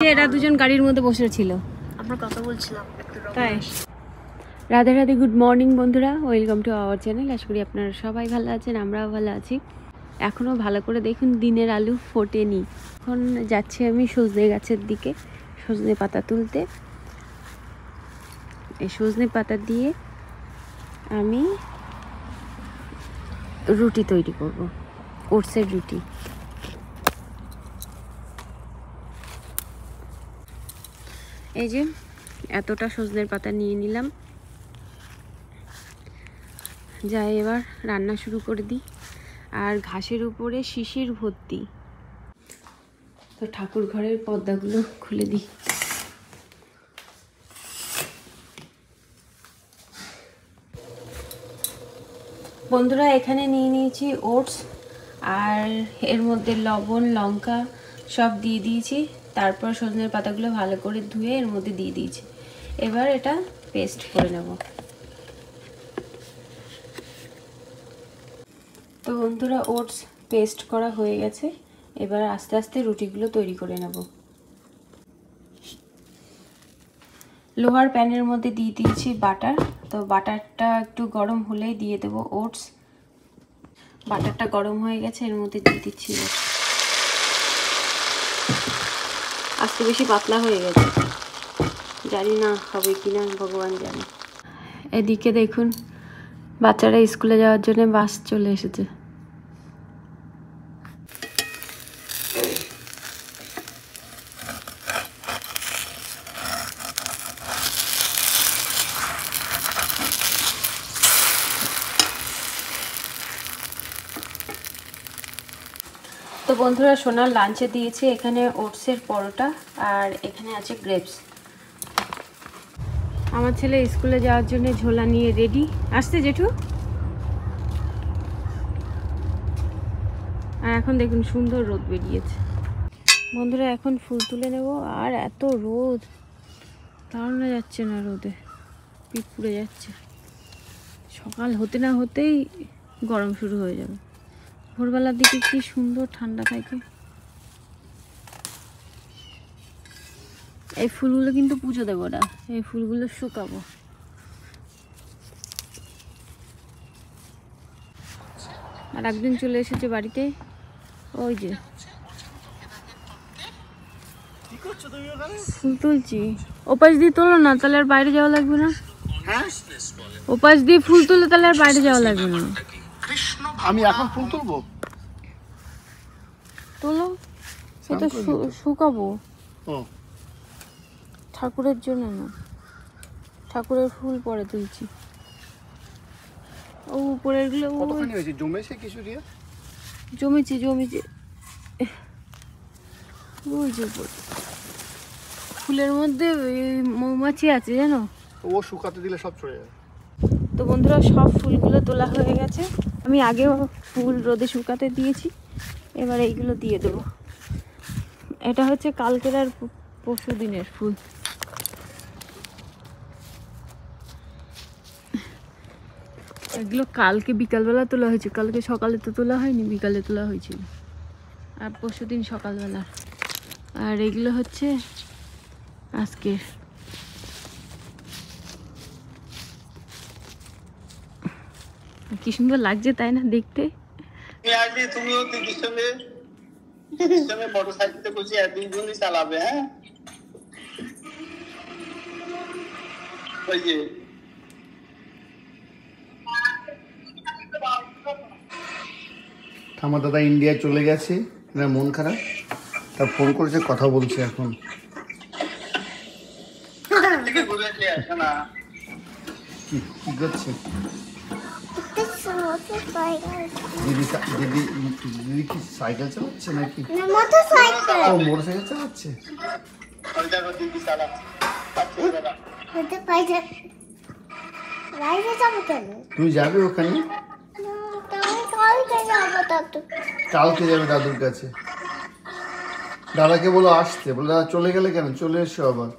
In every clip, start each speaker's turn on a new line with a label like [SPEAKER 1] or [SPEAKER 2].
[SPEAKER 1] এরা দুজন গাড়ির মধ্যে বসে ছিল,
[SPEAKER 2] আমরা কথা বলছিলাম।
[SPEAKER 1] তাই রাধে রাধে, গুড মর্নিং বন্ধুরা, ওয়েলকাম টু আওয়ার চ্যানেল। আশা করি আপনারা সবাই ভালো আছেন, আমরাও ভালো আছি। এখনও ভালো করে দেখুন, দিনের আলু ফোটেনি। এখন যাচ্ছি আমি সজনে গাছের দিকে সজনে পাতা তুলতে। এই সজনে পাতা দিয়ে আমি রুটি তৈরি করব, ওটসের রুটি। এই যে এতটা সজনের পাতা নিয়ে নিলাম, যাই এবার রান্না শুরু করে দিই। আর ঘাসের উপরে শিশির ভর্তি, তো ঠাকুর ঘরের পর্দাগুলো খুলে দিই। বন্ধুরা, এখানে নিয়ে নিয়েছি ওটস, আর এর মধ্যে লবণ লঙ্কা সব দিয়ে দিয়েছি। তারপর সজনের পাতাগুলো ভালো করে ধুয়ে এর মধ্যে দিয়ে দিয়েছি। এবার এটা পেস্ট করে নেব। তো বন্ধুরা, ওটস পেস্ট করা হয়ে গেছে। এবার আস্তে আস্তে রুটিগুলো তৈরি করে নেব। লোহার প্যানের মধ্যে দিয়ে দিয়েছি বাটার। তো বাটারটা একটু গরম হলেই দিয়ে দেবো ওটস। বাটারটা গরম হয়ে গেছে, এর মধ্যে দিয়ে দিচ্ছি ওটস। আজকে বেশি পাতলা হয়ে গেছে, জানি না হবে কিনা, ভগবান জানে। এদিকে দেখুন, বাচ্চারা স্কুলে যাওয়ার জন্য বাস চলে এসেছে। তো বন্ধুরা, সোনার লাঞ্চে দিয়েছি এখানে ওটসের পরোটা, আর এখানে আছে গ্রেপস। আমার ছেলে স্কুলে যাওয়ার জন্য ঝোলা নিয়ে রেডি। আসতে জেঠু। আর এখন দেখুন সুন্দর রোদ বেরিয়েছে। বন্ধুরা, এখন ফুল তুলে নেব। আর এত রোদ, দাঁড়ানো যাচ্ছে না রোদে, পিঠ পুড়ে যাচ্ছে। সকাল হতে না হতেই গরম শুরু হয়ে যাবে। ভোরবেলার দিকে কি সুন্দর ঠান্ডা থাকে। এই ফুলগুলো কিন্তু পুজো দেবো না, এই ফুলগুলো শুকাবো। আর একদিন চলে এসেছে বাড়িতে, ওই যে ফুল তুলছি। ওপাশ দিয়ে তোলো না, তাহলে আর বাইরে যাওয়া লাগবে না। ওপাশ দিয়ে ফুল তুলে তাহলে আর বাইরে যাওয়া লাগবে না।
[SPEAKER 3] আমি এখন ফুল তুলবো?
[SPEAKER 1] তোলো, এটা শুকাবো। ঠাকুরের জন্য না, ঠাকুরের ফুল পরে তুলছি। ও উপরের গুলো
[SPEAKER 3] কতখানি হয়েছে? জমেছে কিছু দিয়ে?
[SPEAKER 1] জমেছে জমেছে। ওই যে ফুলের মধ্যে মৌমাছি আছে জানো,
[SPEAKER 3] ও শুকাতে দিলে সব চলে যাবে।
[SPEAKER 1] তো বন্ধুরা, সব ফুলগুলো তোলা হয়ে গেছে। আমি আগেও ফুল রোদে শুকাতে দিয়েছি, এবার এইগুলো দিয়ে দেবো। এটা হচ্ছে কালকের আর পরশু দিনের ফুল। এগুলো কালকে বিকালবেলা তোলা হয়েছে, কালকে সকালে তো তোলা হয়নি, বিকালে তোলা হয়েছিল, আর পরশু দিন সকালবেলা। আর এগুলো হচ্ছে আজকের। কি সুন্দর লাগছে তাই না দেখতে।
[SPEAKER 3] তুমিও দিদির সঙ্গে মোটরসাইকেলে বসে দুইজনই চালাবে। হ্যাঁ, ওই যে আমার দাদা ইন্ডিয়ায় চলে গেছে, মন খারাপ। তা ফোন করেছে, কথা বলছে এখন। কি করছে দিদি? দিদি কি সাইকেল চালাচ্ছে নাকি? মোটরসাইকেল চালাচ্ছে। তুই যাবি ওখানে? কালকে যাবে দাদুর কাছে। দাদাকে বলো আসতে, বলে দাদা চলে গেলে কেন, চলে এসো আবার।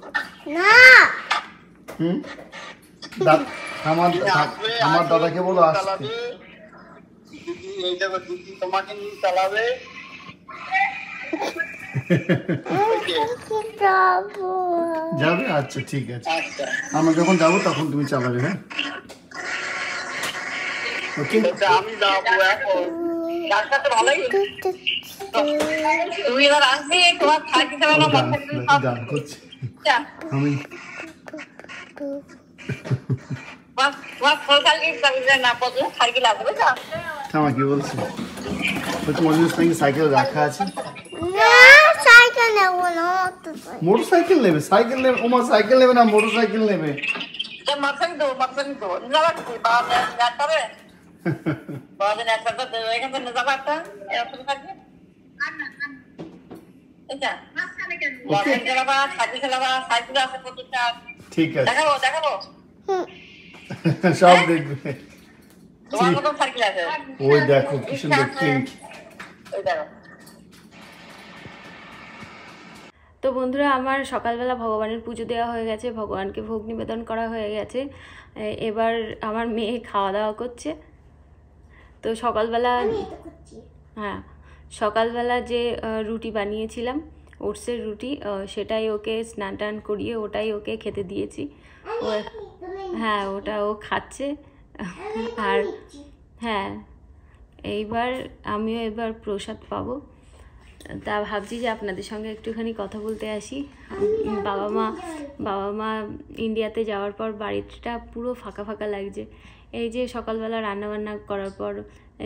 [SPEAKER 3] আমার দাদাকে বলো আসতে। তোমাকে নিয়ে চালাবে। যাবে? আচ্ছা ঠিক আছে, আমরা যখন যাবো তখন তুমি চালাবে। হ্যাঁ ওকে।
[SPEAKER 2] আমি যাবো এখন। ডাক্তার তো ভালোই। তুমি এবার আসবে, তোমার থাকি দেবে না,
[SPEAKER 3] গান করছে আমি। থামা, কি বলছি? তোমার জন্য সাইকেল রাখা আছে। মোটর সাইকেল নেবে? সাইকেল নেবে? ওমা সাইকেল নেবে না, মোটর সাইকেল নেবে। ঠিক আছে,
[SPEAKER 2] দেখাবো দেখাবো,
[SPEAKER 3] সব দেখবে।
[SPEAKER 2] তোমার মতন সাইকেল আছে।
[SPEAKER 3] ওই দেখো কি সুন্দর পিঙ্ক।
[SPEAKER 2] ওই দেখো।
[SPEAKER 1] তো বন্ধুরা, আমার সকালবেলা ভগবানের পুজো দেওয়া হয়ে গেছে, ভগবানকে ভোগ নিবেদন করা হয়ে গেছে। এবার আমার মেয়ে খাওয়া দাওয়া করছে। তো সকালবেলা, হ্যাঁ সকালবেলা যে রুটি বানিয়েছিলাম, ওটসের রুটি, সেটাই ওকে স্নান টান করিয়ে ওটাই ওকে খেতে দিয়েছি। ও হ্যাঁ ওটা ও খাচ্ছে। আর হ্যাঁ এইবার আমিও এবার প্রসাদ পাবো। তা ভাবছি যে আপনাদের সঙ্গে একটুখানি কথা বলতে আসি। বাবা মা ইন্ডিয়াতে যাওয়ার পর বাড়িটা পুরো ফাঁকা ফাঁকা লাগছে। এই যে সকালবেলা রান্নাবান্না করার পর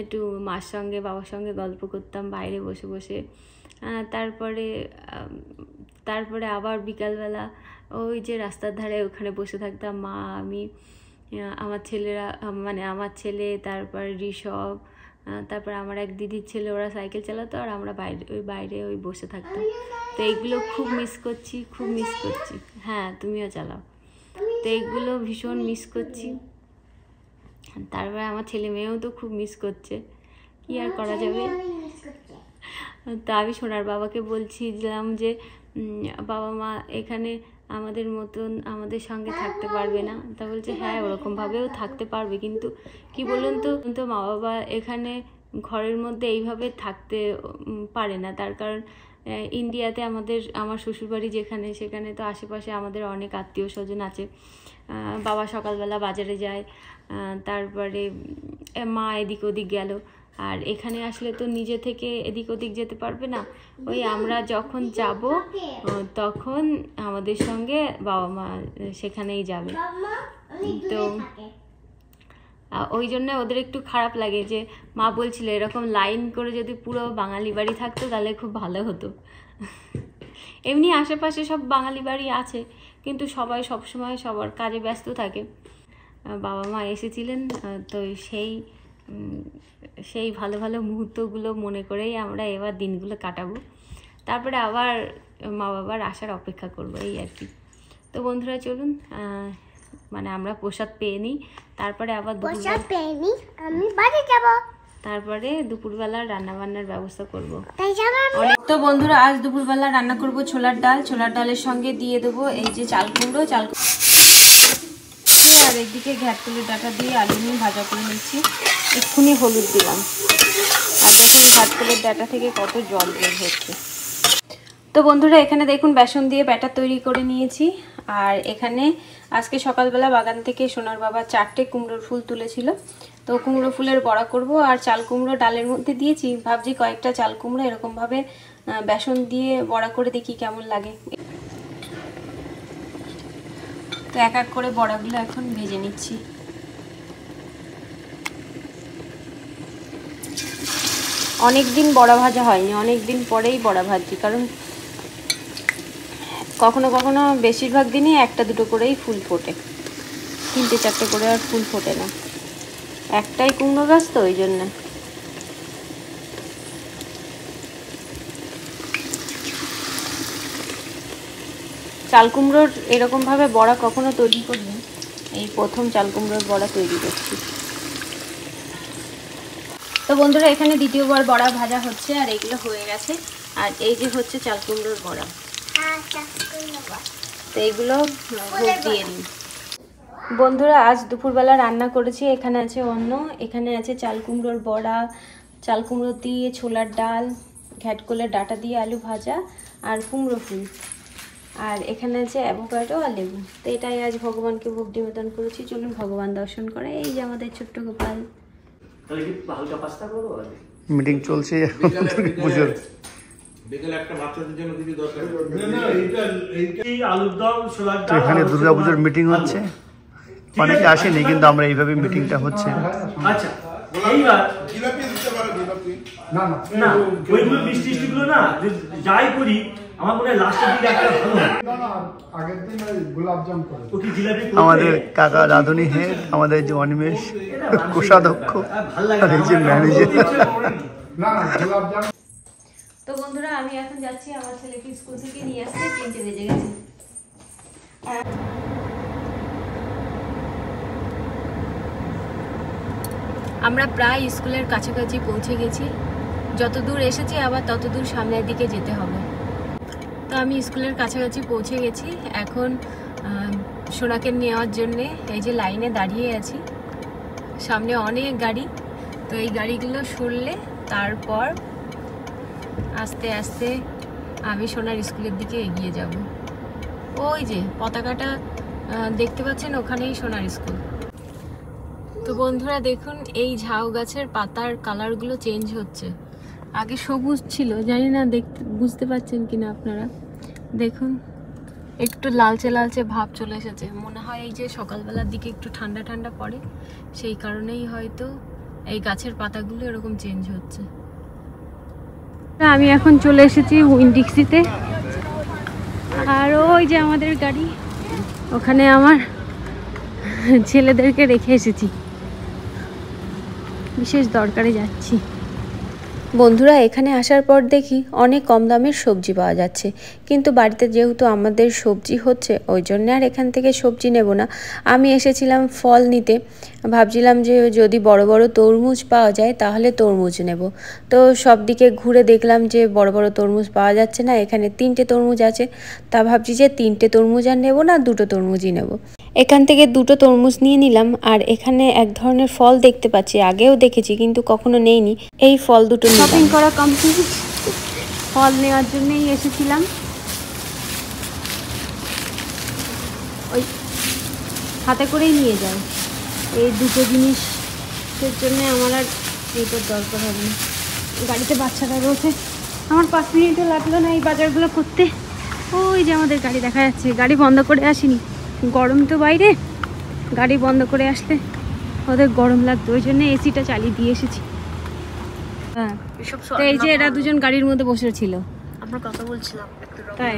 [SPEAKER 1] একটু মার সঙ্গে বাবার সঙ্গে গল্প করতাম বাইরে বসে বসে। তারপরে আবার বিকালবেলা ওই যে রাস্তার ধারে ওখানে বসে থাকতাম মা, আমি, আমার ছেলেরা, মানে আমার ছেলে, তারপর ঋষভ, তারপর আমার এক দিদির ছেলে, ওরা সাইকেল চালাতো আর আমরা বাইরে ওই বসে থাকতাম। তো এইগুলো খুব মিস করছি, খুব মিস করছি। হ্যাঁ তুমিও চালাও। তো এইগুলো ভীষণ মিস করছি। তারপরে আমার ছেলে মেয়েও তো খুব মিস করছে, কি আর করা যাবে। তো আমি সোনার বাবাকে বলছিলাম যে বাবা মা এখানে আমাদের মতন আমাদের সঙ্গে থাকতে পারবে না। তা বলছে হ্যাঁ ওরকমভাবেও থাকতে পারবে, কিন্তু কি বলুন তো মা বাবা এখানে ঘরের মধ্যে এইভাবে থাকতে পারে না। তার কারণ ইন্ডিয়াতে আমার শ্বশুরবাড়ি যেখানে, সেখানে তো আশেপাশে আমাদের অনেক আত্মীয় স্বজন আছে। বাবা সকালবেলা বাজারে যায়, তারপরে মা এদিক ওদিক গেল। আর এখানে আসলে তো নিজে থেকে এদিক ওদিক যেতে পারবে না। ওই আমরা যখন যাব তখন আমাদের সঙ্গে বাবা মা সেখানেই যাবে। তো ওই জন্য ওদের একটু খারাপ লাগে যে মা বলছিল এরকম লাইন করে যদি পুরো বাঙালি বাড়ি থাকতো তাহলে খুব ভালো হতো। এমনি আশেপাশে সব বাঙালি বাড়ি আছে, কিন্তু সবাই সবসময় সবার কাজে ব্যস্ত থাকে। বাবা মা এসেছিলেন, তো সেই ভালো ভালো মুহূর্তগুলো মনে করেই আমরা এবার দিনগুলো কাটাবো। তারপরে আবার মা বাবার আসার অপেক্ষা করবো, এই আর কি। তো বন্ধুরা চলুন, মানে আমরা প্রসাদ পেয়ে নিই, তারপরে আবার তারপরে দুপুরবেলার রান্নাবান্নার ব্যবস্থা করব। তো বন্ধুরা আজ দুপুরবেলা রান্না করব ছোলার ডাল। ছোলার ডালের সঙ্গে দিয়ে দেবো এই যে চাল কুমড়ো, আর একদিকে ঘাটতলের ডাটা দিয়ে আলু নিয়ে ভাজা করে নিচ্ছি। এক্ষুনি হলুদ দিলাম, আর দেখুন ঘাটতলের ডাটা থেকে কত জল বের হচ্ছে। তো বন্ধুরা এখানে দেখুন বেসন দিয়ে ব্যাটার তৈরি করে নিয়েছি। আর এখানে আজকে সকালবেলা বাগান থেকে সোনার বাবা 4টে কুমড়োর ফুল তুলেছিল, তো কুমড়ো ফুলের বড়া করব। আর চাল কুমড়ো ডালের মধ্যে দিয়েছি, ভাবছি কয়েকটা চাল কুমড়ো এরকমভাবে বেসন দিয়ে বড়া করে দেখি কেমন লাগে। তো এক এক করে বড়াগুলো এখন ভেজে নিচ্ছি। অনেক দিন বড়া ভাজা হয়নি, অনেক দিন পরেই বড়া ভাজছি, কারণ কখনো কখনো বেশিরভাগ দিনই একটা দুটো করেই ফুল ফোটে, 3-4টে করে আর ফুল ফোটে না। একটাই কুমড়ো গাছ তো ওই জন্য। চাল কুমড়োর এরকমভাবে বড়া কখনো তৈরি করিনি, এই প্রথম চাল কুমড়োর বড়া তৈরি করছি। তো বন্ধুরা এখানে দ্বিতীয়বার বড়া ভাজা হচ্ছে, আর এগুলো হয়ে গেছে। আর এই যে হচ্ছে চাল কুমড়োর বড়া, তো এইগুলো ভোগ দিয়ে নিই। বন্ধুরা আজ দুপুরবেলা রান্না করেছি, এখানে আছে অন্ন, এখানে আছে চাল কুমড়োর বড়া, চাল কুমড়ো দিয়ে ছোলার ডাল, ঘ্যাটকলের ডাঁটা দিয়ে আলু ভাজা আর কুমড়ো ফুল, আর এখানে আছে অ্যাভোকাডো আর লেবু। তো এটাই আজ ভগবানকে ভোগ নিবেদন করেছি। চলুন ভগবান দর্শন করে। এই যে আমাদের ছোট্ট গোপাল।
[SPEAKER 3] মিটিং চলছে এখন পুজোর। তো এখানে দুর্গাপুজোর মিটিং হচ্ছে, অনেকে আসেনি কিন্তু আমরা এইভাবে মিটিংটা হচ্ছে।
[SPEAKER 4] আচ্ছা এইবার না ওইগুলো মিষ্টিগুলো না যাই করি আমার মনে হয় লাস্টের দিকে একটা ভালো
[SPEAKER 3] আমাদের কাকা রাধুনী হেড, আমাদের যে অনিমেষ কোষাধ্যক্ষ, আর এই যে ম্যানেজার।
[SPEAKER 1] তো বন্ধুরা আমি এখন যাচ্ছি আমার ছেলেকে স্কুল থেকে নিয়ে আসতে, 3টে বেজে গেছে। আমরা প্রায় স্কুলের কাছাকাছি পৌঁছে গেছি। যত দূর এসেছি আবার তত দূর সামনের দিকে যেতে হবে। তো আমি স্কুলের কাছাকাছি পৌঁছে গেছি। এখন সোনাকে নেওয়ার জন্যে এই যে লাইনে দাঁড়িয়ে আছি। সামনে অনেক গাড়ি, তো এই গাড়িগুলো সরলে তারপর আস্তে আস্তে আমি সোনার স্কুলের দিকে এগিয়ে যাব। ওই যে পতাকাটা দেখতে পাচ্ছেন, ওখানেই সোনার স্কুল। তো বন্ধুরা দেখুন, এই ঝাউ গাছের পাতার কালারগুলো চেঞ্জ হচ্ছে। আগে সবুজ ছিল, জানি না দেখতে বুঝতে পারছেন কিনা আপনারা। দেখুন একটু লালচে লালচে ভাব চলে এসেছে। মনে হয় এই যে সকালবেলার দিকে একটু ঠান্ডা ঠান্ডা পড়ে, সেই কারণেই হয়তো এই গাছের পাতাগুলো এরকম চেঞ্জ হচ্ছে। আমি এখন চলে এসেছি উইন্ডিক্সিতে, আর ওই যে আমাদের গাড়ি, ওখানে আমার ছেলেদেরকে রেখে এসেছি, বিশেষ দরকারে যাচ্ছি। বন্ধুরা এখানে আসার পর দেখি অনেক কম দামের সবজি পাওয়া যাচ্ছে, কিন্তু বাড়িতে যেহেতু আমাদের সবজি হচ্ছে ওই জন্য আর এখান থেকে সবজি নেব না। আমি এসেছিলাম ফল নিতে, ভাবছিলাম যে যদি বড় বড় তরমুজ পাওয়া যায় তাহলে তরমুজ নেব। তো সব দিকে ঘুরে দেখলাম যে বড় বড় তরমুজ পাওয়া যাচ্ছে না। এখানে 3টে তরমুজ আছে, তা ভাবছি যে 3টে তরমুজ আর নেব না, 2টো তরমুজই নেব। এখান থেকে 2টো তরমুজ নিয়ে নিলাম। আর এখানে এক ধরনের ফল দেখতে পাচ্ছি, আগেও দেখেছি কিন্তু কখনো নেইনি। এই ফল দুটো শপিং করা কমপ্লিট। ফল নেওয়ার জন্যই এসেছিলাম। ওই হাতে করেই নিয়ে যাই, এই 2টো জিনিসের জন্য আমার আর এইটার দরকার হবে না। গাড়িতে বাচ্চারা রয়েছে, আমার 5 মিনিটও লাগলো না এই বাজারগুলো করতে। ওই যে আমাদের গাড়ি দেখা যাচ্ছে, গাড়ি বন্ধ করে আসিনি, গরম তো বাইরে, গাড়ি বন্ধ করে আসলে ওদের গরম লাগতো, ওই জন্য এসিটা চালিয়ে দিয়ে এসেছি। হ্যাঁ, তো এই যে এরা দুজন গাড়ির মধ্যে বসেছিল,
[SPEAKER 5] আমরা কথা বলছিলাম
[SPEAKER 1] তাই।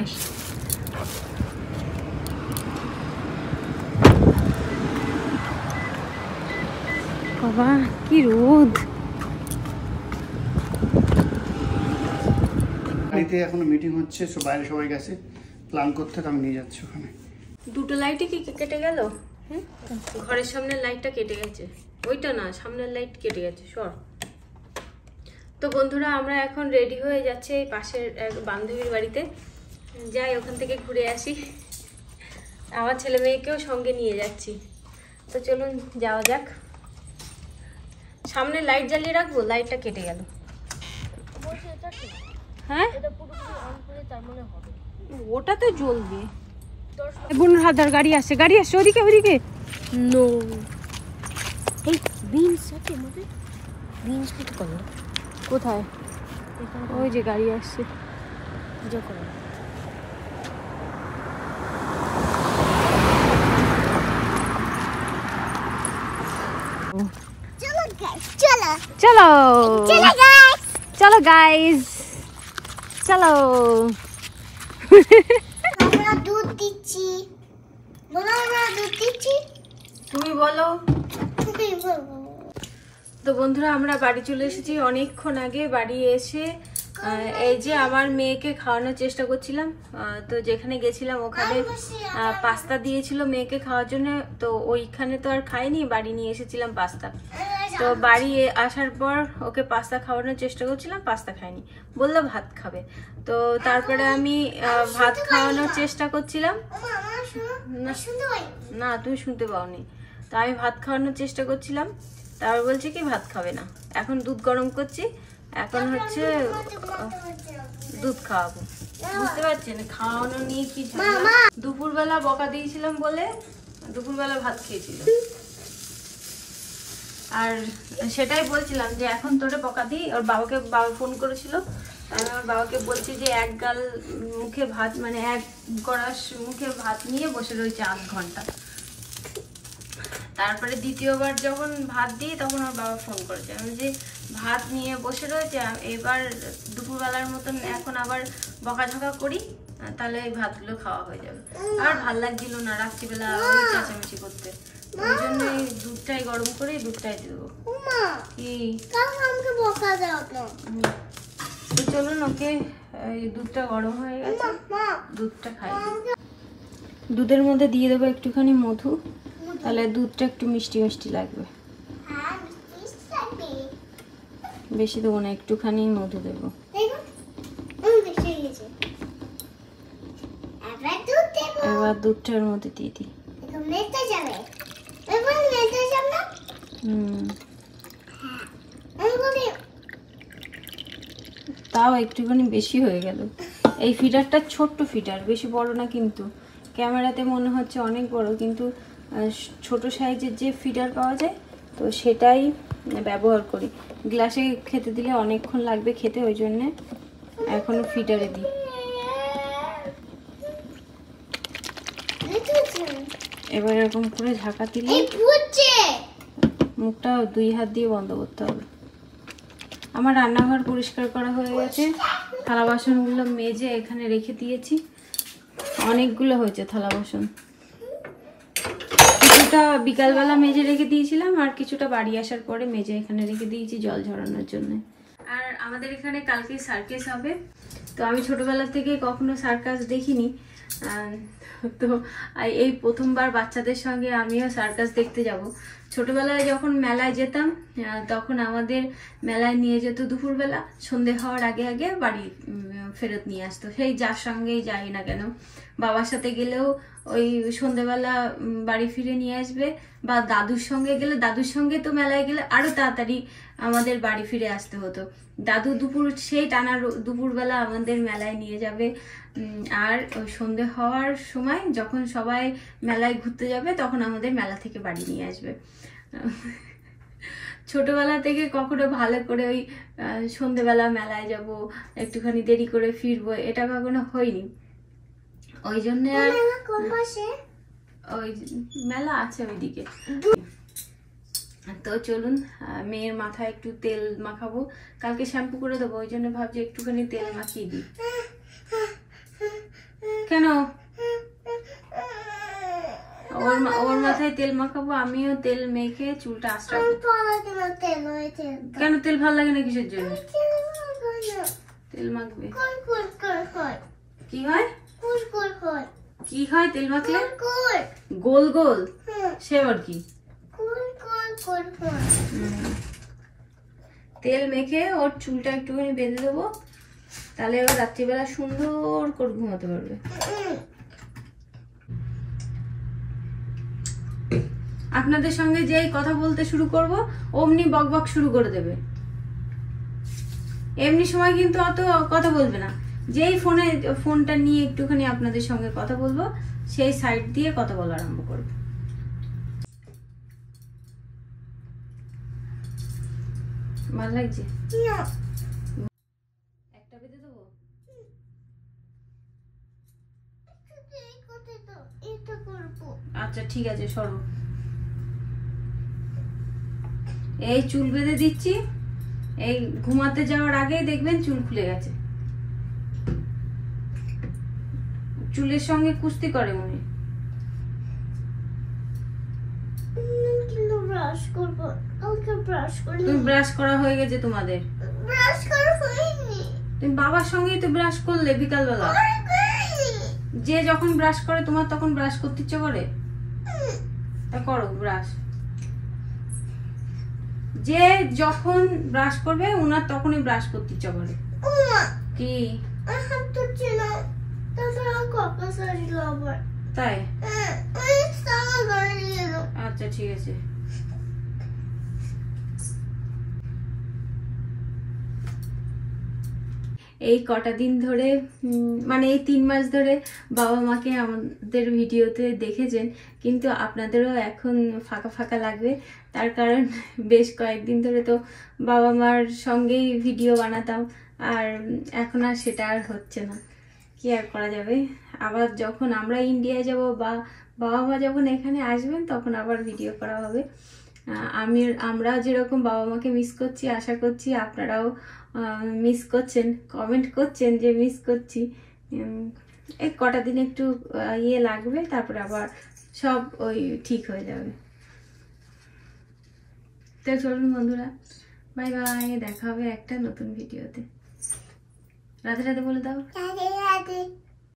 [SPEAKER 1] বাবা কি রোদ।
[SPEAKER 3] বাড়িতে এখনো মিটিং হচ্ছে, বাইরে সবাই গেছে প্ল্যান করতে, আমি নিয়ে যাচ্ছি ওখানে।
[SPEAKER 1] 2টো লাইটই কি কেটে গেল? ঘরের সামনের লাইটটা কেটে গেছে, ওইটা না, সামনের লাইট কেটে গেছে, সর। তো বন্ধুরা আমরা এখন রেডি হয়ে যাচ্ছি এই পাশের এক বান্ধবীর বাড়িতে, যাই ওখান থেকে ঘুরে আসি। আমার ছেলে মেয়েকেও সঙ্গে নিয়ে যাচ্ছি। তো চলুন যাওয়া যাক। সামনে লাইট জ্বালিয়ে রাখবো, লাইটটা কেটে গেল। হ্যাঁ ওটা তো জ্বলবে। বোনের হাতার গাড়ি আসছে, গাড়ি আসছে, ওদিকে ওদিকে। নো
[SPEAKER 5] এই বিনস আছে মধ্যে বিনস কত করলো
[SPEAKER 1] কোথায়? ওই যে গাড়ি আসছে,
[SPEAKER 5] যখন
[SPEAKER 1] চলো চলো গাইস চলো।
[SPEAKER 5] আমরা দুধ দিচ্ছি, বলো আমরা দুধ দিচ্ছি,
[SPEAKER 1] তুমি বলো।
[SPEAKER 5] তুমি বলো।
[SPEAKER 1] তো বন্ধুরা আমরা বাড়ি চলে এসেছি অনেকক্ষণ আগে। বাড়ি এসে এই যে আমার মেয়েকে খাওয়ানোর চেষ্টা করছিলাম। তো যেখানে গেছিলাম ওখানে পাস্তা দিয়েছিল মেয়েকে খাওয়ার জন্য, তো ওইখানে তো আর খাইনি, বাড়ি নিয়ে এসেছিলাম পাস্তা। তো বাড়ি আসার পর ওকে পাস্তা খাওয়ানোর চেষ্টা করছিলাম, পাস্তা খাইনি, বললো ভাত খাবে। তো তারপরে আমি ভাত খাওয়ানোর চেষ্টা করছিলাম, না তুমি শুনতে পাওনি। তো আমি ভাত খাওয়ানোর চেষ্টা করছিলাম, তারপর বলছে কি ভাত খাবে না। এখন দুধ গরম করছি, এখন হচ্ছে দুধ খাওয়াবো। বুঝতে পারছেন খাওয়ানো নিয়ে কি দুপুরবেলা বকা দিয়েছিলাম বলে দুপুরবেলা ভাত খেয়েছিল, আর সেটাই বলছিলাম যে এখন তোরে বকা দিই। ওর বাবাকে, বাবা ফোন করেছিল, আমি ওর বাবাকে বলছি যে এক গাল মুখে ভাত মানে এক গড়াস মুখে ভাত নিয়ে বসে রয়েছে 8 ঘন্টা। তারপরে দ্বিতীয়বার যখন ভাত দিই তখন ওর বাবা ফোন করেছে, আমি যে ভাত নিয়ে বসে রয়েছে এবার দুপুরবেলার মতন এখন আবার বকাঝকা করি তাহলে এই ভাতগুলো খাওয়া হয়ে যাবে। আর ভাল লাগছিল না রাত্রিবেলা অনেক চেঁচামেচি করতে, ওই জন্য দুধটাই গরম করে দুধটাই দেবো। কি তো চলুন ওকে দুধটা গরম হয়ে গেছে, দুধটা খাই। দুধের মধ্যে দিয়ে দেবো একটুখানি মধু, তাহলে দুধটা একটু মিষ্টি মিষ্টি লাগবে। বেশি দেবো না, একটুখানি মধু দেবো। এবার দুধটার মধ্যে দিয়ে দিই। তাও একটুখানি বেশি হয়ে গেল। এই ফিডারটা ছোট্ট ফিডার, বেশি বড় না, কিন্তু ক্যামেরাতে মনে হচ্ছে অনেক বড়, কিন্তু ছোট সাইজের যে ফিডার পাওয়া যায় তো সেটাই ব্যবহার করি। গ্লাসে খেতে দিলে অনেকক্ষণ লাগবে খেতে, ওই জন্যে এখনো ফিডারে দিই। এবার এরকম করে ঢাকা দিলে মুখটা 2 হাত দিয়ে বন্ধ করতে হবে। আমার রান্নাঘর পরিষ্কার করা হয়ে গেছে, থালা বাসনগুলো মেজে এখানে রেখে দিয়েছি। অনেকগুলো হয়েছে থালা বাসন, কিছুটা বিকালবেলা মেজে রেখে দিয়েছিলাম আর কিছুটা বাড়ি আসার পরে মেজে এখানে রেখে দিয়েছি জল ঝরানোর জন্য। আর আমাদের এখানে কালকে সার্কাস হবে, তো আমি ছোটবেলা থেকে কখনো সার্কাস দেখিনি, তো এই প্রথমবার বাচ্চাদের সঙ্গে আমিও সার্কাস দেখতে যাব। ছোটবেলায় যখন মেলায় যেতাম তখন আমাদের মেলায় নিয়ে যেত দুপুরবেলা, সন্ধে হওয়ার আগে আগে বাড়ি ফেরত নিয়ে আসতো, সেই যার সঙ্গেই যাই না কেন। বাবার সাথে গেলেও ওই সন্ধেবেলা বাড়ি ফিরে নিয়ে আসবে, বা দাদুর সঙ্গে গেলে দাদুর সঙ্গে তো মেলায় গেলে আরো তাড়াতাড়ি আমাদের বাড়ি ফিরে আসতে হতো। দাদু সেই টানা দুপুরবেলা আমাদের মেলায় নিয়ে যাবে, আর ওই সন্ধে হওয়ার সময় যখন সবাই মেলায় ঘুরতে যাবে তখন আমাদের মেলা থেকে বাড়ি নিয়ে আসবে। ছোটবেলা থেকে কখনো ভালো করে ওই সন্ধেবেলা মেলায় যাব, একটুখানি দেরি করে ফিরবো, এটা কখনো হয়নি। ওই জন্য ওই মেলা আছে ওইদিকে। তো চলুন মেয়ের মাথায় একটু তেল মাখাবো, কালকে শ্যাম্পু করে দেবো, ওই জন্য ভাবছি একটুখানি তেল মাখিয়ে দিই। কেন ওর মাথায় তেল মাখাবো, আমিও তেল মেখে চুলটা আঁচড়াবো। কেন তেল ভালো লাগে না কিসের জন্য? তেল মাখবে কি হয়? কি হয় তেল মাখলে? গোল গোল। সে আবার কি? তেল মেখে ওর চুলটা একটুখানি বেঁধে দেবো, তাহলে ও রাত্রিবেলা সুন্দর করে ঘুমাতে পারবে। আপনাদের সঙ্গে যেই কথা বলতে শুরু করব অমনি বকবক শুরু করে দেবে। এমনি সময় কিন্তু অত কথা বলবে না, যেই ফোনটা নিয়ে একটুখানি আপনাদের সঙ্গে কথা বলবো সেই সাইড দিয়ে কথা বলা আরম্ভ করবে। ভালো লাগছে? একটা বেঁধে দেবো? আচ্ছা ঠিক আছে, সরো। এই চুল বেঁধে দিচ্ছি, এই ঘুমাতে যাওয়ার আগেই দেখবেন চুল খুলে গেছে। চুলের সঙ্গে কুস্তি করে উনি। তুমি ব্রাশ করা হয়ে গেছে তোমাদের? তুমি বাবার সঙ্গেই তো ব্রাশ করলে বিকালবেলা। যে যখন ব্রাশ করে তোমার তখন ব্রাশ করতে ইচ্ছে করে, তা করো ব্রাশ। যে যখন ব্রাশ করবে উনার তখনই ব্রাশ করতে ইচ্ছে করে। কি তাই? আচ্ছা ঠিক আছে। এই কটা দিন ধরে মানে এই 3 মাস ধরে বাবা মাকে আমাদের ভিডিওতে দেখেছেন, কিন্তু আপনাদেরও এখন ফাঁকা ফাঁকা লাগবে। তার কারণ বেশ কয়েকদিন ধরে তো বাবা মার সঙ্গেই ভিডিও বানাতাম, আর এখন আর সেটা আর হচ্ছে না। কি আর করা যাবে, আবার যখন আমরা ইন্ডিয়ায় যাব বা বাবা মা যখন এখানে আসবেন তখন আবার ভিডিও করা হবে। আমরা যেরকম বাবা মাকে মিস করছি, আশা করছি আপনারাও মিস করছেন, কমেন্ট করছেন যে মিস করছি। এই কটা দিন একটু ইয়ে লাগবে, তারপরে আবার সব ওই ঠিক হয়ে যাবে। তো চলুন বন্ধুরা, বাই বাই, দেখা হবে একটা নতুন ভিডিওতে। রাধে রাধে বলে দাও।
[SPEAKER 5] রাধে রাধে।